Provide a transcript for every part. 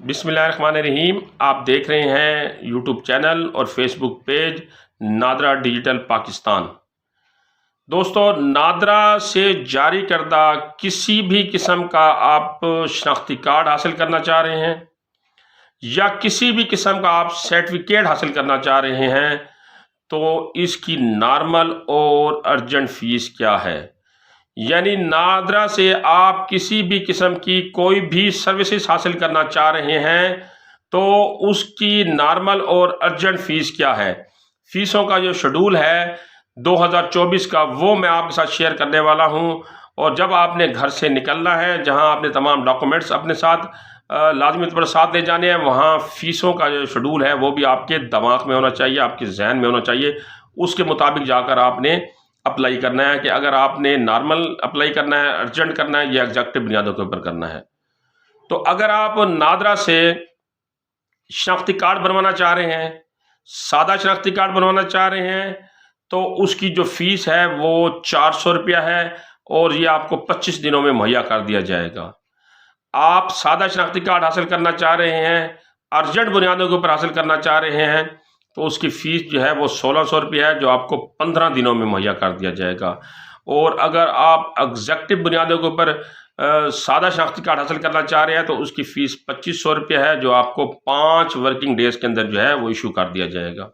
बिस्मिल्लाहिर्रहमानिर्रहीम। आप देख रहे हैं यूट्यूब चैनल और Facebook page NADRA digital Pakistan. दोस्तों, नादरा से जारी करदा किसी भी किस्म का आप शनाख्ती कार्ड हासिल करना चाह रहे हैं या किसी भी किस्म का आप सर्टिफिकेट हासिल करना चाह रहे हैं, तो इसकी नॉर्मल और अर्जेंट फ़ीस क्या है। यानी नादरा से आप किसी भी किस्म की कोई भी सर्विसेज हासिल करना चाह रहे हैं, तो उसकी नॉर्मल और अर्जेंट फ़ीस क्या है। फ़ीसों का जो शेड्यूल है 2024 का, वो मैं आपके साथ शेयर करने वाला हूं। और जब आपने घर से निकलना है, जहां आपने तमाम डॉक्यूमेंट्स अपने साथ लाजमी तौर पर साथ ले जाने हैं, वहां फ़ीसों का जो शेड्यूल है वो भी आपके दिमाग में होना चाहिए, आपके जहन में होना चाहिए। उसके मुताबिक जाकर आपने अप्लाई करना है कि अगर आपने नॉर्मल अप्लाई करना है, अर्जेंट करना है या एग्जेक्टिव बुनियादों के ऊपर करना है। तो अगर आप नादरा से शनाख्ती कार्ड बनवाना चाह रहे हैं, सादा शनाख्ती कार्ड बनवाना चाह रहे हैं, तो उसकी जो फ़ीस है वो 400 रुपया है और ये आपको 25 दिनों में मुहैया कर दिया जाएगा। आप सादा शनाख्ती कार्ड हासिल करना चाह रहे हैं, अर्जेंट बुनियादों के ऊपर हासिल करना चाह रहे हैं, तो उसकी फ़ीस जो है वो 1600 रुपया है, जो आपको 15 दिनों में मुहैया कर दिया जाएगा। और अगर आप एग्जेक्टिव बुनियादों के ऊपर सादा शनाख्ती कार्ड हासिल करना चाह रहे हैं, तो उसकी फ़ीस 2500 रुपया है, जो आपको 5 वर्किंग डेज़ के अंदर जो है वो इशू कर दिया जाएगा।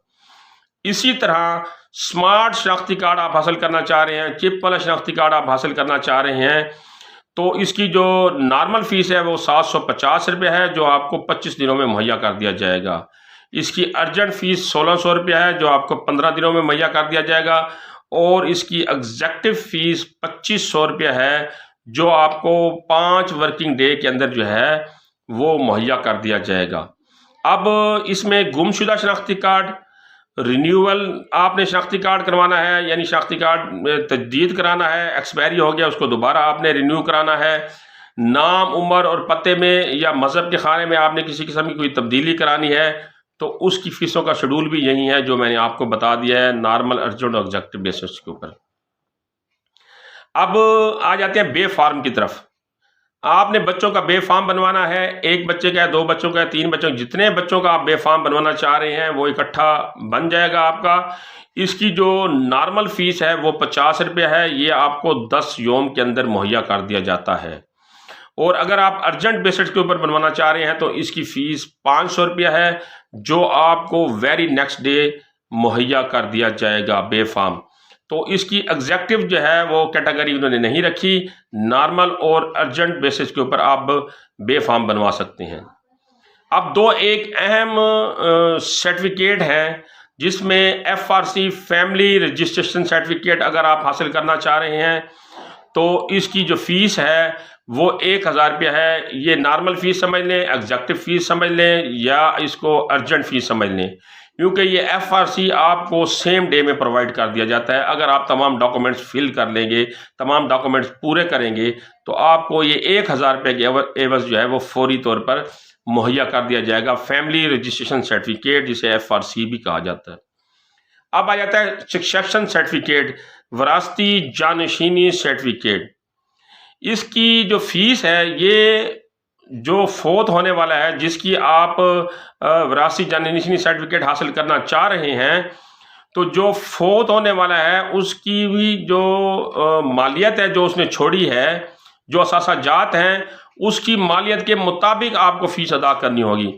इसी तरह स्मार्ट शनाख्ती कार्ड आप हासिल करना चाह रहे हैं, चिप वाला शनाख्ती कार्ड आप हासिल करना चाह रहे हैं, तो इसकी जो नॉर्मल फ़ीस है वो 750 रुपया है, जो आपको 25 दिनों में मुहैया कर दिया जाएगा। इसकी अर्जेंट फ़ीस 1600 रुपया है, जो आपको 15 दिनों में मुहैया कर दिया जाएगा। और इसकी एग्जेक्टिव फ़ीस 2500 रुपया है, जो आपको 5 वर्किंग डे के अंदर जो है वो मुहैया कर दिया जाएगा। अब इसमें गुमशुदा शनाख्ती कार्ड, रिन्यूअल आपने शनाख्ती कार्ड करवाना है, यानी शनाख्ती कार्ड में तजदीद कराना है, एक्सपायरी हो गया उसको दोबारा आपने रिन्यू कराना है। नाम, उम्र और पते में या मज़हब के खाने में आपने किसी किस्म की कोई तब्दीली करानी है, तो उसकी फ़ीसों का शेड्यूल भी यही है जो मैंने आपको बता दिया है, नॉर्मल, अर्जेंट और एग्जेक्टिव बेसिस के ऊपर। अब आ जाते हैं बे फार्म की तरफ। आपने बच्चों का बे फार्म बनवाना है, एक बच्चे का है, 2 बच्चों का है, 3 बच्चों, जितने बच्चों का आप बे फार्म बनवाना चाह रहे हैं वो इकट्ठा बन जाएगा आपका। इसकी जो नॉर्मल फ़ीस है वो 50 रुपया है, ये आपको 10 योम के अंदर मुहैया कर दिया जाता है। और अगर आप अर्जेंट बेसिस के ऊपर बनवाना चाह रहे हैं, तो इसकी फ़ीस 500 रुपया है, जो आपको वेरी नेक्स्ट डे मुहैया कर दिया जाएगा बे फार्म। तो इसकी एग्जेक्टिव जो है वो कैटेगरी उन्होंने नहीं रखी, नॉर्मल और अर्जेंट बेसिस के ऊपर आप बे फार्म बनवा सकते हैं। अब एक अहम सर्टिफिकेट हैं, जिसमें FRC फैमिली रजिस्ट्रेशन सर्टिफिकेट अगर आप हासिल करना चाह रहे हैं, तो इसकी जो फ़ीस है वो 1000 रुपया है। ये नॉर्मल फ़ीस समझ लें, एग्जेक्टिव फ़ीस समझ लें या इसको अर्जेंट फ़ीस समझ लें, क्योंकि ये FRC आपको सेम डे में प्रोवाइड कर दिया जाता है। अगर आप तमाम डॉक्यूमेंट्स फिल कर लेंगे, तमाम डॉक्यूमेंट्स पूरे करेंगे, तो आपको ये 1000 रुपये के एवज़ जो है वो फौरी तौर पर मुहैया कर दिया जाएगा। फैमिली रजिस्ट्रेशन सर्टिफिकेट, जिसे FRC भी कहा जाता है। अब आ जाता है सक्सेशन सर्टिफिकेट, वरासती जानशीनी सर्टिफिकेट। इसकी जो फ़ीस है, ये जो फोत होने वाला है, जिसकी आप वरासती जानशीनी सर्टिफिकेट हासिल करना चाह रहे हैं, तो जो फोत होने वाला है उसकी भी जो मालियत है जो उसने छोड़ी है, जो असासाजात हैं, उसकी मालियत के मुताबिक आपको फ़ीस अदा करनी होगी।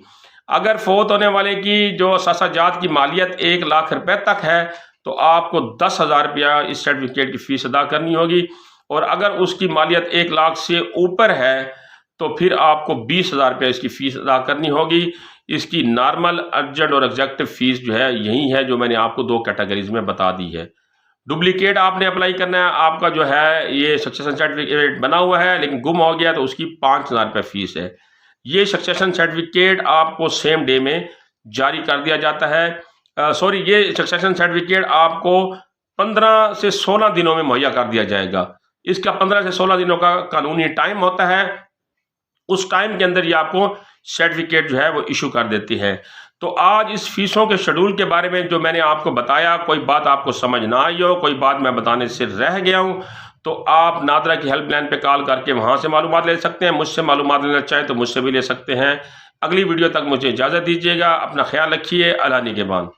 अगर फोत होने वाले की जो असासाजात की मालियत 1 लाख रुपए तक है, तो आपको 10,000 रुपया इस सर्टिफिकेट की फ़ीस अदा करनी होगी। और अगर उसकी मालियत 1 लाख से ऊपर है, तो फिर आपको 20,000 रुपया इसकी फ़ीस अदा करनी होगी। इसकी नॉर्मल, अर्जेंट और एग्जेक्टिव फ़ीस जो है यही है, जो मैंने आपको 2 कैटेगरीज में बता दी है। डुप्लीकेट आपने अप्लाई करना है, आपका जो है ये सक्सेशन सर्टिफिकेट बना हुआ है लेकिन गुम हो गया, तो उसकी 5000 रुपये फ़ीस है। ये सक्सेशन सर्टिफिकेट आपको सेम डे में जारी कर दिया जाता है। ये सक्सेशन सर्टिफिकेट आपको 15 से 16 दिनों में मुहैया कर दिया जाएगा। इसका 15 से 16 दिनों का कानूनी टाइम होता है। उस टाइम के अंदर ये आपको सर्टिफिकेट जो है वो इशू कर देती है। तो आज इस फ़ीसों के शेड्यूल के बारे में जो मैंने आपको बताया, कोई बात आपको समझ ना आई हो, कोई बात मैं बताने से रह गया हूँ, तो आप नादरा की हेल्पलाइन पे कॉल करके वहाँ से मालूमात ले सकते हैं। मुझसे मालूमात लेना चाहें तो मुझसे भी ले सकते हैं। अगली वीडियो तक मुझे इजाज़त दीजिएगा। अपना ख्याल रखिए। अल्लाह निगहबान।